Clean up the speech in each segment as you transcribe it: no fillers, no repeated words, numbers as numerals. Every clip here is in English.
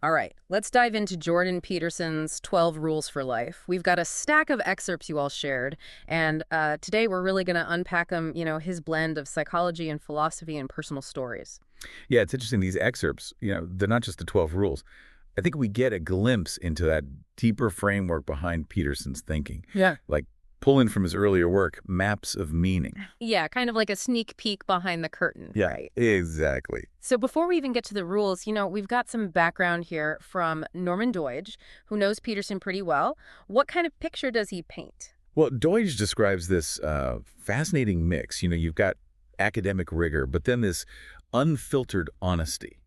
All right, let's dive into Jordan Peterson's 12 Rules for Life. We've got a stack of excerpts you all shared, and today we're really going to unpack them, his blend of psychology and philosophy and personal stories. Yeah, it's interesting. These excerpts, they're not just the 12 rules. I think we get a glimpse into that deeper framework behind Peterson's thinking. Yeah. Like pulling from his earlier work, maps of meaning. Yeah, kind of like a sneak peek behind the curtain, Yeah, right? exactly. So before we even get to the rules, we've got some background here from Norman Doidge, who knows Peterson pretty well. What kind of picture does he paint? Well, Deutsch describes this fascinating mix. You've got academic rigor, but then this unfiltered honesty.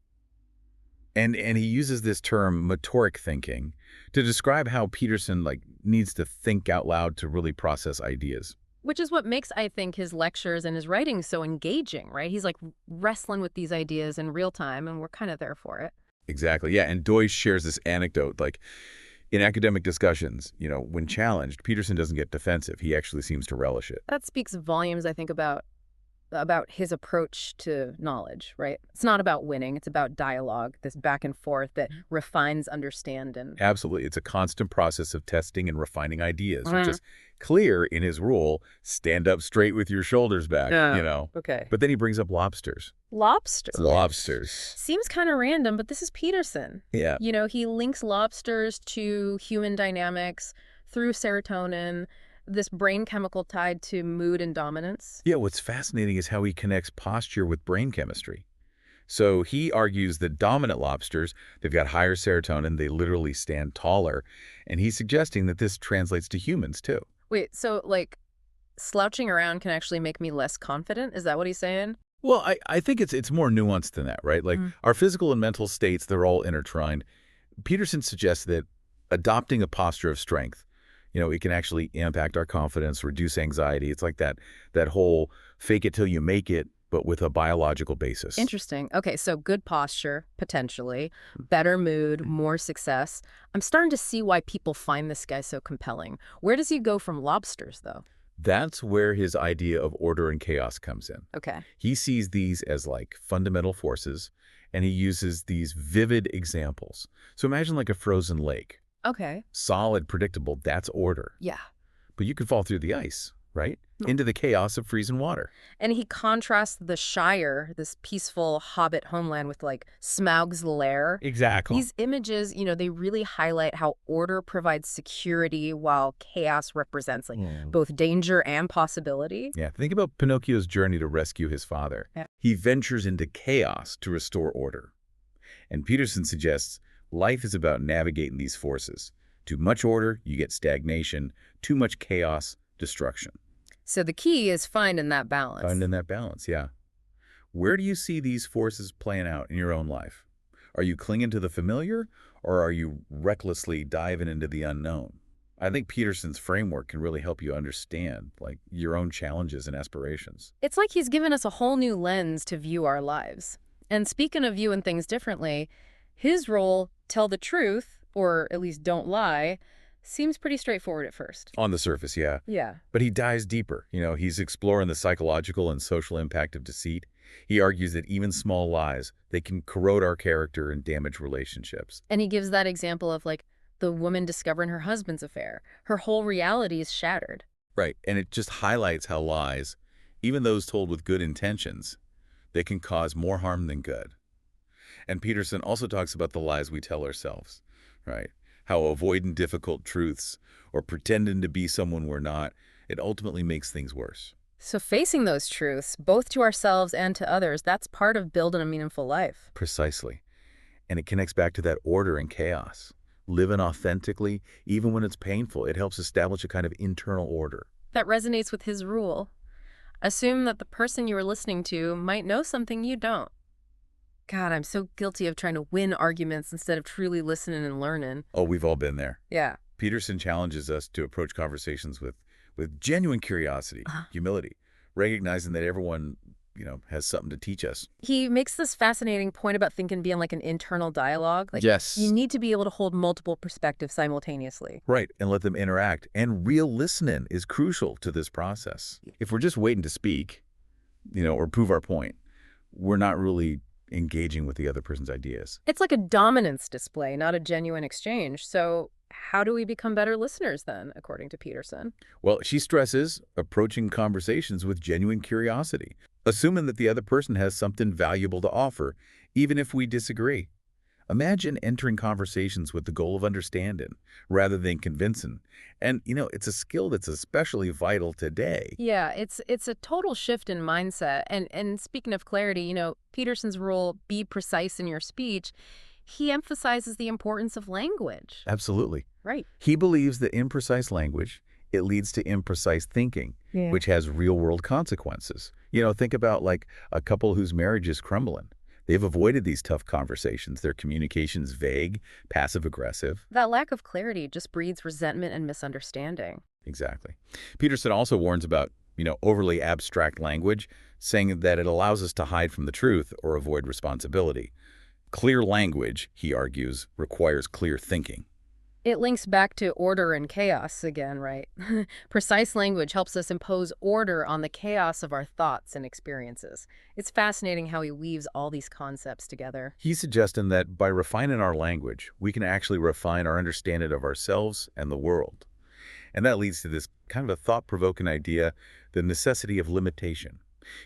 And he uses this term motoric thinking to describe how Peterson needs to think out loud to really process ideas. Which is what makes, I think, his lectures and his writing so engaging, right? He's like wrestling with these ideas in real time, and we're kind of there for it. Exactly. Yeah. And Deutsch shares this anecdote, in academic discussions, when challenged, Peterson doesn't get defensive. He actually seems to relish it. That speaks volumes, I think, about his approach to knowledge, right? It's not about winning. It's about dialogue, this back and forth that refines, understand, and... Absolutely. It's a constant process of testing and refining ideas, which is clear in his rule, stand up straight with your shoulders back, Okay. But then he brings up lobsters. Lobsters. Lobsters. Seems kind of random, but this is Peterson. Yeah. He links lobsters to human dynamics through serotonin, this brain chemical tied to mood and dominance. Yeah, what's fascinating is how he connects posture with brain chemistry. So he argues that dominant lobsters, they've got higher serotonin, they literally stand taller, and he's suggesting that this translates to humans too. Wait, so slouching around can actually make me less confident? Is that what he's saying? Well, I think it's more nuanced than that, right? Our physical and mental states, they're all intertwined. Peterson suggests that adopting a posture of strength, it can actually impact our confidence, reduce anxiety. It's like that whole fake it till you make it, but with a biological basis. Interesting. Okay, so good posture, potentially, better mood, more success. I'm starting to see why people find this guy so compelling. Where does he go from lobsters, though? That's where his idea of order and chaos comes in. Okay. He sees these as fundamental forces, and he uses these vivid examples. So imagine a frozen lake. Okay. Solid, predictable, that's order. Yeah. But you can fall through the ice, right? Into the chaos of freezing water. And he contrasts the Shire, this peaceful hobbit homeland, with Smaug's lair. Exactly. These images, they really highlight how order provides security while chaos represents both danger and possibility. Yeah, think about Pinocchio's journey to rescue his father. Yeah. He ventures into chaos to restore order. And Peterson suggests life is about navigating these forces. Too much order, you get stagnation. Too much chaos, destruction. So the key is finding that balance. Finding that balance, yeah. Where do you see these forces playing out in your own life? Are you clinging to the familiar, or are you recklessly diving into the unknown? I think Peterson's framework can really help you understand, your own challenges and aspirations. It's like he's given us a whole new lens to view our lives. And speaking of viewing things differently, his role, tell the truth, or at least don't lie, seems pretty straightforward at first. On the surface, yeah. Yeah. But he dives deeper. He's exploring the psychological and social impact of deceit. He argues that even small lies, they can corrode our character and damage relationships. And he gives that example of the woman discovering her husband's affair. Her whole reality is shattered. Right. And it just highlights how lies, even those told with good intentions, they can cause more harm than good. And Peterson also talks about the lies we tell ourselves, right? How avoiding difficult truths or pretending to be someone we're not, it ultimately makes things worse. So facing those truths, both to ourselves and to others, that's part of building a meaningful life. Precisely. And it connects back to that order and chaos. Living authentically, even when it's painful, it helps establish a kind of internal order. That resonates with his rule. Assume that the person you are listening to might know something you don't. God, I'm so guilty of trying to win arguments instead of truly listening and learning. Oh, we've all been there. Yeah. Peterson challenges us to approach conversations with genuine curiosity, humility, recognizing that everyone, has something to teach us. He makes this fascinating point about thinking being an internal dialogue. Yes. You need to be able to hold multiple perspectives simultaneously. Right, and let them interact. And real listening is crucial to this process. If we're just waiting to speak, or prove our point, we're not really engaging with the other person's ideas. It's like a dominance display, not a genuine exchange. So how do we become better listeners then, according to Peterson? Well, she stresses approaching conversations with genuine curiosity, assuming that the other person has something valuable to offer, even if we disagree. Imagine entering conversations with the goal of understanding rather than convincing. And, it's a skill that's especially vital today. Yeah, it's a total shift in mindset. And speaking of clarity, Peterson's rule, be precise in your speech, he emphasizes the importance of language. Absolutely. Right. He believes that imprecise language, it leads to imprecise thinking, Yeah. which has real-world consequences. Think about like a couple whose marriage is crumbling. They've avoided these tough conversations. Their communication's vague, passive-aggressive. That lack of clarity just breeds resentment and misunderstanding. Exactly. Peterson also warns about, overly abstract language, saying that it allows us to hide from the truth or avoid responsibility. Clear language, he argues, requires clear thinking. It links back to order and chaos again, right? Precise language helps us impose order on the chaos of our thoughts and experiences. It's fascinating how he weaves all these concepts together. He's suggesting that by refining our language, we can actually refine our understanding of ourselves and the world. And that leads to this kind of a thought-provoking idea, the necessity of limitation.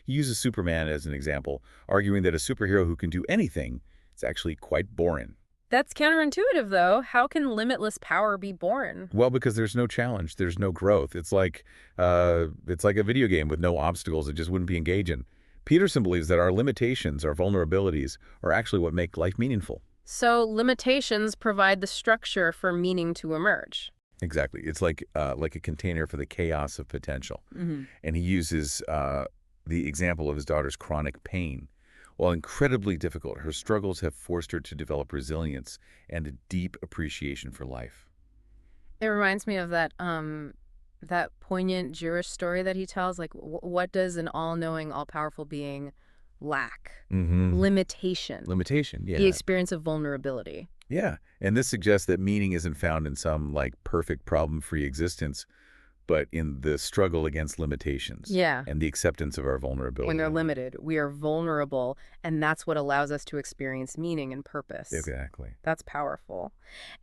He uses Superman as an example, arguing that a superhero who can do anything is actually quite boring. That's counterintuitive, though. How can limitless power be born? Well, because there's no challenge, there's no growth. It's like a video game with no obstacles. It just wouldn't be engaging. Peterson believes that our limitations, our vulnerabilities, are actually what make life meaningful. So limitations provide the structure for meaning to emerge. Exactly. It's like a container for the chaos of potential. And he uses the example of his daughter's chronic pain. While incredibly difficult, her struggles have forced her to develop resilience and a deep appreciation for life. It reminds me of that poignant Jewish story that he tells. Like, what does an all-knowing, all-powerful being lack? Limitation. Limitation, yeah. The experience of vulnerability. Yeah, and this suggests that meaning isn't found in some, perfect problem-free existence, but in the struggle against limitations. Yeah. And the acceptance of our vulnerability. When they're limited, we are vulnerable, and that's what allows us to experience meaning and purpose. Exactly. That's powerful.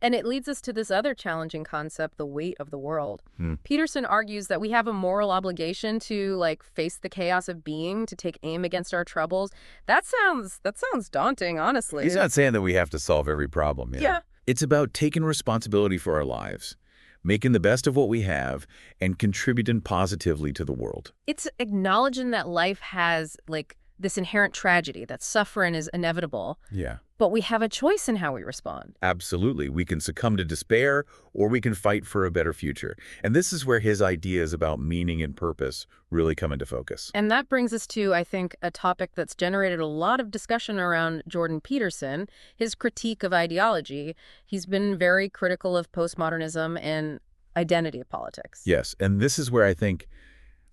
And it leads us to this other challenging concept, the weight of the world. Peterson argues that we have a moral obligation to, face the chaos of being, to take aim against our troubles. That sounds daunting, honestly. He's not saying that we have to solve every problem. Yeah. It's about taking responsibility for our lives, making the best of what we have, and contributing positively to the world. It's acknowledging that life has, this inherent tragedy, that suffering is inevitable, Yeah. but we have a choice in how we respond. Absolutely. We can succumb to despair, or we can fight for a better future. And this is where his ideas about meaning and purpose really come into focus. And that brings us to, I think, a topic that's generated a lot of discussion around Jordan Peterson, his critique of ideology. He's been very critical of postmodernism and identity politics. Yes, and this is where I think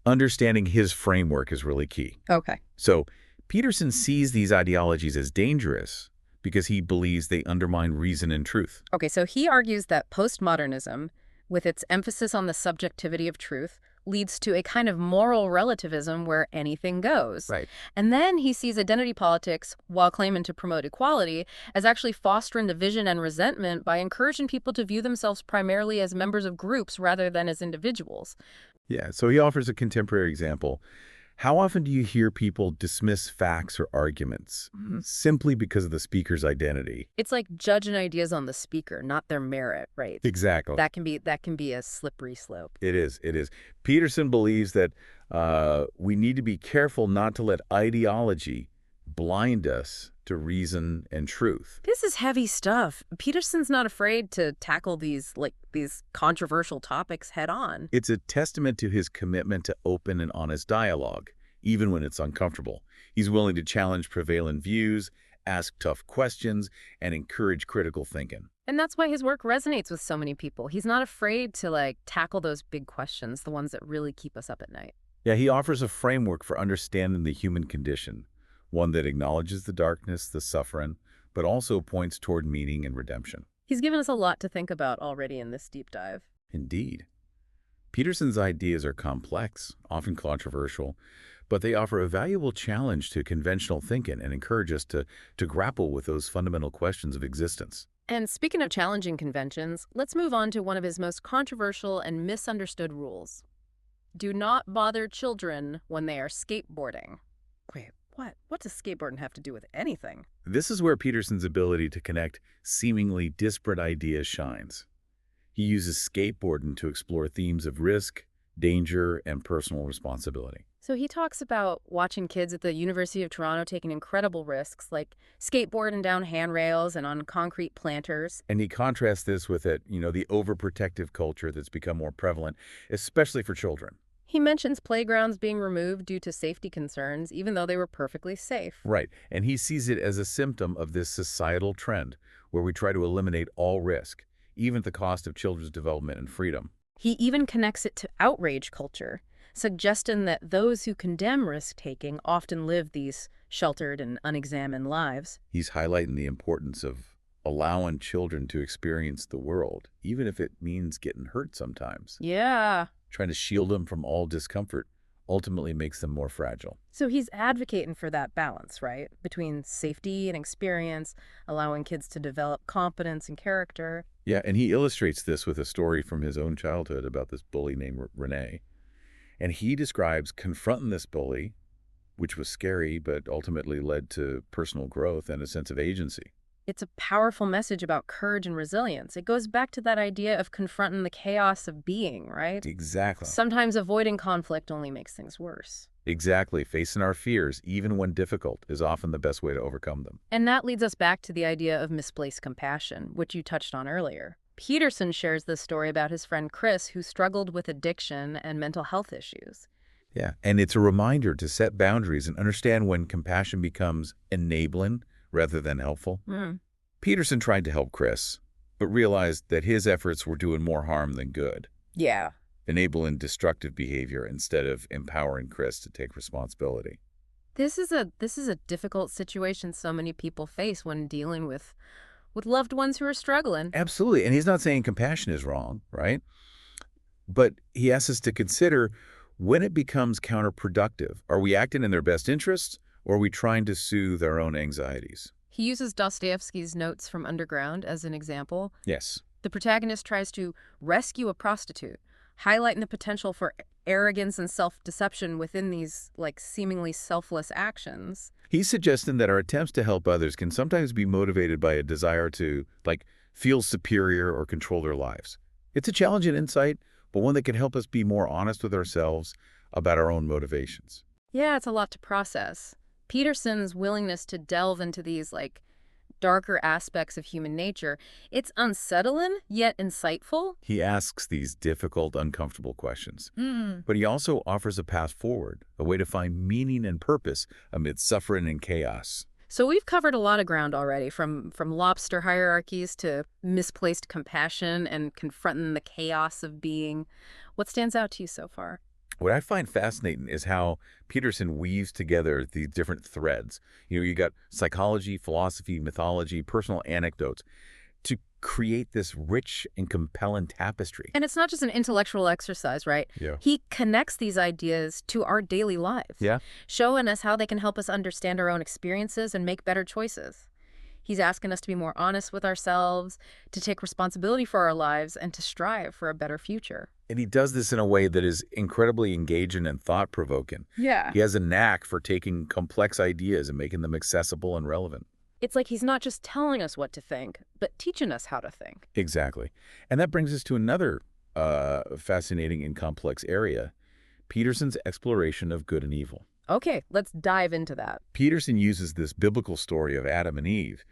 understanding his framework is really key. Okay. So Peterson sees these ideologies as dangerous because he believes they undermine reason and truth. Okay, so he argues that postmodernism, with its emphasis on the subjectivity of truth, leads to a kind of moral relativism where anything goes. Right. And then he sees identity politics, while claiming to promote equality, as actually fostering division and resentment by encouraging people to view themselves primarily as members of groups rather than as individuals. Yeah, so he offers a contemporary example. How often do you hear people dismiss facts or arguments simply because of the speaker's identity? It's like judging ideas on the speaker, not their merit, right? Exactly. That can be a slippery slope. It is. It is. Peterson believes that we need to be careful not to let ideology blind us to reason and truth. This is heavy stuff. Peterson's not afraid to tackle these controversial topics head on. It's a testament to his commitment to open and honest dialogue, even when it's uncomfortable. He's willing to challenge prevailing views, ask tough questions, and encourage critical thinking. And that's why his work resonates with so many people. He's not afraid to tackle those big questions, the ones that really keep us up at night. Yeah, he offers a framework for understanding the human condition, one that acknowledges the darkness, the suffering, but also points toward meaning and redemption. He's given us a lot to think about already in this deep dive. Indeed. Peterson's ideas are complex, often controversial, but they offer a valuable challenge to conventional thinking and encourage us to grapple with those fundamental questions of existence. And speaking of challenging conventions, let's move on to one of his most controversial and misunderstood rules. Do not bother children when they are skateboarding. Wait, what? What does skateboarding have to do with anything? This is where Peterson's ability to connect seemingly disparate ideas shines. He uses skateboarding to explore themes of risk, danger, and personal responsibility. So he talks about watching kids at the University of Toronto taking incredible risks, like skateboarding down handrails and on concrete planters. And he contrasts this with the overprotective culture that's become more prevalent, especially for children. He mentions playgrounds being removed due to safety concerns, even though they were perfectly safe. Right. And he sees it as a symptom of this societal trend where we try to eliminate all risk, even at the cost of children's development and freedom. He even connects it to outrage culture, suggesting that those who condemn risk-taking often live these sheltered and unexamined lives. He's highlighting the importance of allowing children to experience the world, even if it means getting hurt sometimes. Yeah. Trying to shield them from all discomfort ultimately makes them more fragile. So he's advocating for that balance, right? Between safety and experience, allowing kids to develop competence and character. Yeah, and he illustrates this with a story from his own childhood about this bully named Renee. And he describes confronting this bully, which was scary, but ultimately led to personal growth and a sense of agency. It's a powerful message about courage and resilience. It goes back to that idea of confronting the chaos of being, right? Exactly. Sometimes avoiding conflict only makes things worse. Exactly. Facing our fears, even when difficult, is often the best way to overcome them. And that leads us back to the idea of misplaced compassion, which you touched on earlier. Peterson shares this story about his friend Chris, who struggled with addiction and mental health issues. Yeah, and it's a reminder to set boundaries and understand when compassion becomes enabling rather than helpful. Peterson tried to help Chris, but realized that his efforts were doing more harm than good, Yeah. enabling destructive behavior instead of empowering Chris to take responsibility. This is a difficult situation so many people face when dealing with loved ones who are struggling. Absolutely, and he's not saying compassion is wrong, right? But he asks us to consider when it becomes counterproductive. Are we acting in their best interests, or are we trying to soothe our own anxieties? He uses Dostoevsky's Notes from Underground as an example. Yes. The protagonist tries to rescue a prostitute, highlighting the potential for arrogance and self-deception within these, seemingly selfless actions. He's suggesting that our attempts to help others can sometimes be motivated by a desire to, feel superior or control their lives. It's a challenging insight, but one that can help us be more honest with ourselves about our own motivations. Yeah, it's a lot to process. Peterson's willingness to delve into these, darker aspects of human nature, it's unsettling, yet insightful. He asks these difficult, uncomfortable questions, but he also offers a path forward, a way to find meaning and purpose amid suffering and chaos. So we've covered a lot of ground already, from lobster hierarchies to misplaced compassion and confronting the chaos of being. What stands out to you so far? What I find fascinating is how Peterson weaves together these different threads. You got psychology, philosophy, mythology, personal anecdotes to create this rich and compelling tapestry. And it's not just an intellectual exercise, right? Yeah. He connects these ideas to our daily lives, Yeah. showing us how they can help us understand our own experiences and make better choices. He's asking us to be more honest with ourselves, to take responsibility for our lives, and to strive for a better future. And he does this in a way that is incredibly engaging and thought-provoking. Yeah. He has a knack for taking complex ideas and making them accessible and relevant. It's like he's not just telling us what to think, but teaching us how to think. Exactly. And that brings us to another fascinating and complex area, Peterson's exploration of good and evil. Okay, let's dive into that. Peterson uses this biblical story of Adam and Eve,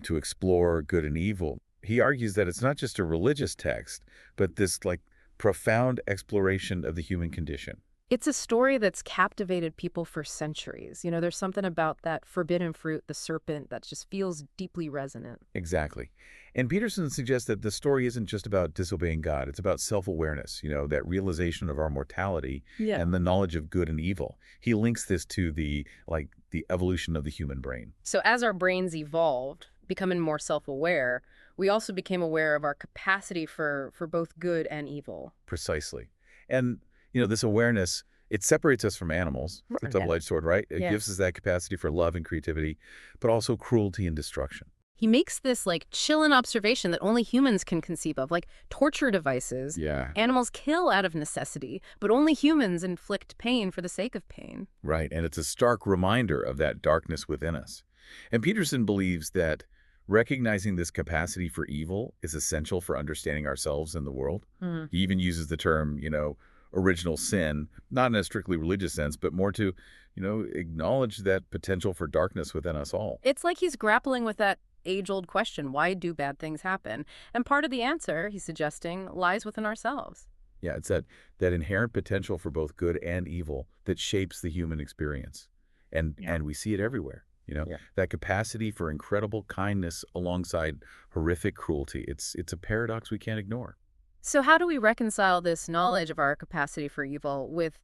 to explore good and evil. He argues that it's not just a religious text, but this profound exploration of the human condition. It's a story that's captivated people for centuries. There's something about that forbidden fruit, the serpent, that just feels deeply resonant. Exactly. And Peterson suggests that the story isn't just about disobeying God. It's about self-awareness, that realization of our mortality and the knowledge of good and evil. He links this to the evolution of the human brain. So as our brains evolved, becoming more self-aware, we also became aware of our capacity for both good and evil. Precisely. And, this awareness, It separates us from animals. It's a Yeah. double-edged sword, right? It Yeah. gives us that capacity for love and creativity, but also cruelty and destruction. He makes this like chilling observation that only humans can conceive of, like torture devices. Yeah. Animals kill out of necessity, but only humans inflict pain for the sake of pain. Right, and it's a stark reminder of that darkness within us. And Peterson believes that recognizing this capacity for evil is essential for understanding ourselves and the world. Hmm. He even uses the term, original sin, not in a strictly religious sense, but more to, acknowledge that potential for darkness within us all. It's like he's grappling with that age-old question, why do bad things happen? And part of the answer, he's suggesting, lies within ourselves. Yeah, it's that inherent potential for both good and evil that shapes the human experience. And Yeah. and we see it everywhere. Yeah. That capacity for incredible kindness alongside horrific cruelty. It's a paradox we can't ignore. So how do we reconcile this knowledge of our capacity for evil with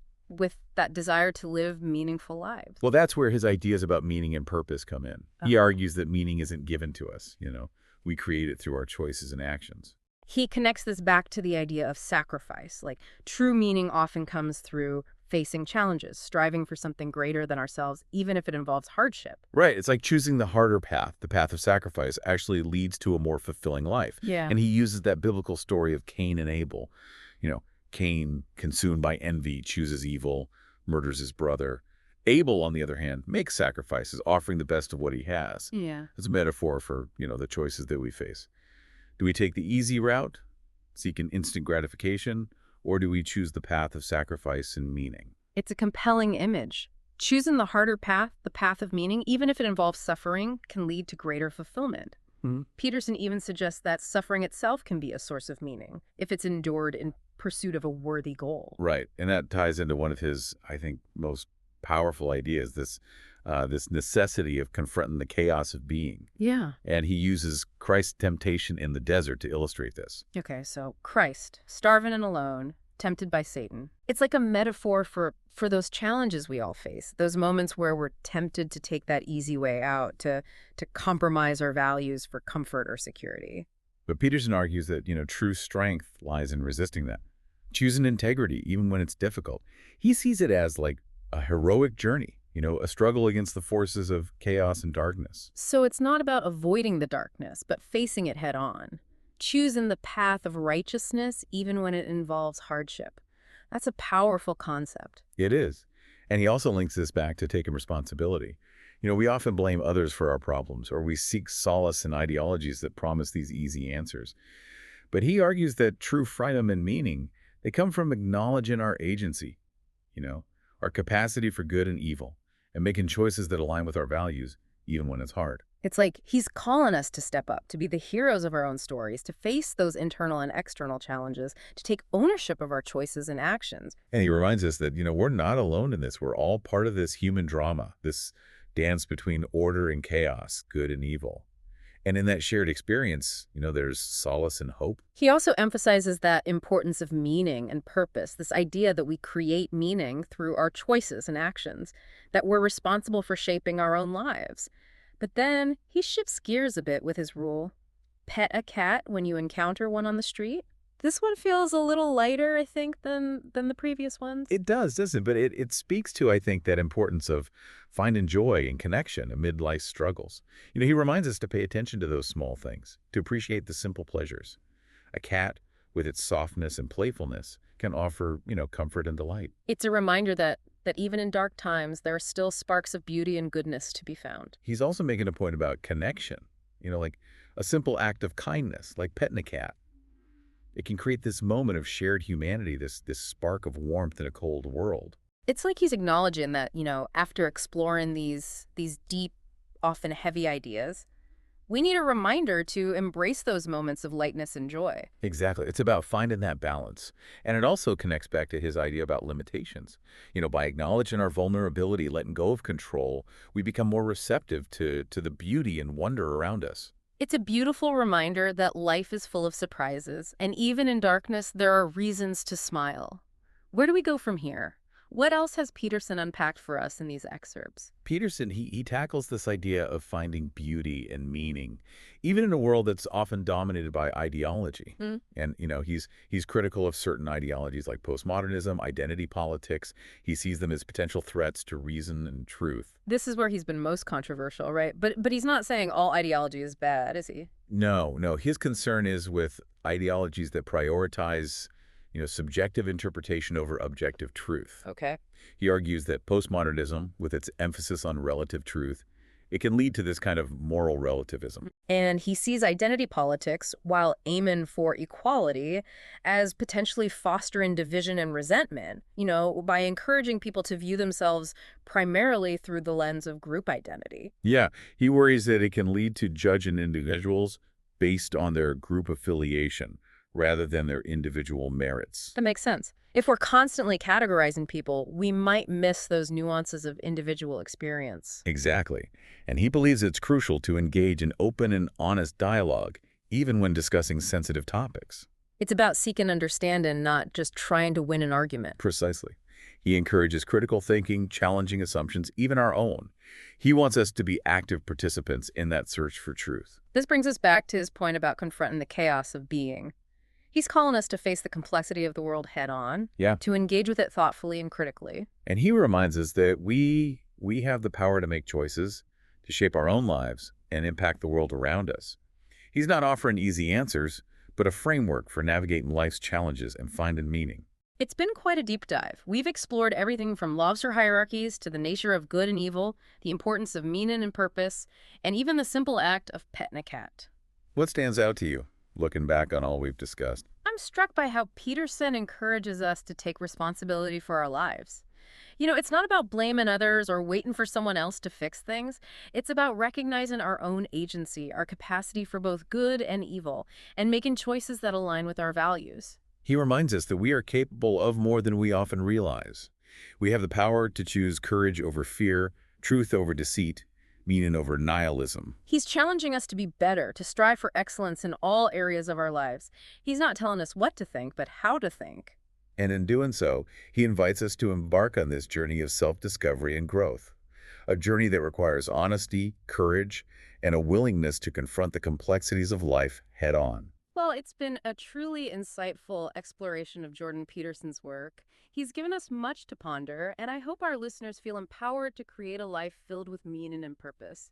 that desire to live meaningful lives? Well, that's where his ideas about meaning and purpose come in. He argues that meaning isn't given to us. We create it through our choices and actions. He connects this back to the idea of sacrifice. Like, true meaning often comes through facing challenges, striving for something greater than ourselves, even if it involves hardship. Right. It's like choosing the harder path. The path of sacrifice actually leads to a more fulfilling life. Yeah. And he uses that biblical story of Cain and Abel. Cain, consumed by envy, chooses evil, murders his brother. Abel, on the other hand, makes sacrifices, offering the best of what he has. Yeah. It's a metaphor for, the choices that we face. Do we take the easy route, seek an instant gratification, or do we choose the path of sacrifice and meaning? It's a compelling image. Choosing the harder path, the path of meaning, even if it involves suffering, can lead to greater fulfillment. Mhm. Peterson even suggests that suffering itself can be a source of meaning if it's endured in pursuit of a worthy goal. Right, and that ties into one of his, I think, most powerful ideas, this necessity of confronting the chaos of being. Yeah. And he uses Christ's temptation in the desert to illustrate this. Okay, so Christ, starving and alone, tempted by Satan. It's like a metaphor for those challenges we all face, those moments where we're tempted to take that easy way out, to compromise our values for comfort or security. But Peterson argues that, true strength lies in resisting that. Choosing integrity, even when it's difficult. He sees it as like a heroic journey, a struggle against the forces of chaos and darkness. So it's not about avoiding the darkness, but facing it head on. Choosing the path of righteousness even when it involves hardship. That's a powerful concept. It is. And he also links this back to taking responsibility. We often blame others for our problems, or we seek solace in ideologies that promise these easy answers. But he argues that true freedom and meaning, they come from acknowledging our agency, our capacity for good and evil, and making choices that align with our values, even when it's hard. It's like he's calling us to step up, to be the heroes of our own stories, to face those internal and external challenges, to take ownership of our choices and actions. And he reminds us that, we're not alone in this. We're all part of this human drama, this dance between order and chaos, good and evil. And in that shared experience, there's solace and hope. He also emphasizes that importance of meaning and purpose, this idea that we create meaning through our choices and actions, that we're responsible for shaping our own lives. But then he shifts gears a bit with his rule. Pet a cat when you encounter one on the street. This one feels a little lighter, I think, than the previous ones. It does, doesn't it? But it speaks to, I think, that importance of finding joy and connection amid life's struggles. He reminds us to pay attention to those small things, to appreciate the simple pleasures. A cat, with its softness and playfulness, can offer, comfort and delight. It's a reminder that even in dark times, there are still sparks of beauty and goodness to be found. He's also making a point about connection, like a simple act of kindness, like petting a cat. It can create this moment of shared humanity, this spark of warmth in a cold world. It's like he's acknowledging that, after exploring these deep, often heavy ideas, we need a reminder to embrace those moments of lightness and joy. Exactly. It's about finding that balance. And it also connects back to his idea about limitations. By acknowledging our vulnerability, letting go of control, we become more receptive to the beauty and wonder around us. It's a beautiful reminder that life is full of surprises, and even in darkness, there are reasons to smile. Where do we go from here? What else has Peterson unpacked for us in these excerpts? Peterson, he tackles this idea of finding beauty and meaning, even in a world that's often dominated by ideology. Hmm? And, he's critical of certain ideologies like postmodernism, identity politics. He sees them as potential threats to reason and truth. This is where he's been most controversial, right? But he's not saying all ideology is bad, is he? No, no, his concern is with ideologies that prioritize, subjective interpretation over objective truth. Okay. He argues that postmodernism, with its emphasis on relative truth, it can lead to this kind of moral relativism. And he sees identity politics, while aiming for equality, as potentially fostering division and resentment, by encouraging people to view themselves primarily through the lens of group identity. Yeah, he worries that it can lead to judging individuals based on their group affiliation rather than their individual merits. That makes sense. If we're constantly categorizing people, we might miss those nuances of individual experience. Exactly. And he believes it's crucial to engage in open and honest dialogue, even when discussing sensitive topics. It's about seeking understanding, not just trying to win an argument. Precisely. He encourages critical thinking, challenging assumptions, even our own. He wants us to be active participants in that search for truth. This brings us back to his point about confronting the chaos of being. He's calling us to face the complexity of the world head on, Yeah. to engage with it thoughtfully and critically. And he reminds us that we have the power to make choices, to shape our own lives, and impact the world around us. He's not offering easy answers, but a framework for navigating life's challenges and finding meaning. It's been quite a deep dive. We've explored everything from laws or hierarchies to the nature of good and evil, the importance of meaning and purpose, and even the simple act of petting a cat. What stands out to you, looking back on all we've discussed? I'm struck by how Peterson encourages us to take responsibility for our lives. It's not about blaming others or waiting for someone else to fix things. It's about recognizing our own agency, our capacity for both good and evil, and making choices that align with our values. He reminds us that we are capable of more than we often realize. We have the power to choose courage over fear, truth over deceit, meaning over nihilism. He's challenging us to be better, to strive for excellence in all areas of our lives. He's not telling us what to think, but how to think. And in doing so, he invites us to embark on this journey of self-discovery and growth, a journey that requires honesty, courage, and a willingness to confront the complexities of life head-on. Well, it's been a truly insightful exploration of Jordan Peterson's work. He's given us much to ponder, and I hope our listeners feel empowered to create a life filled with meaning and purpose.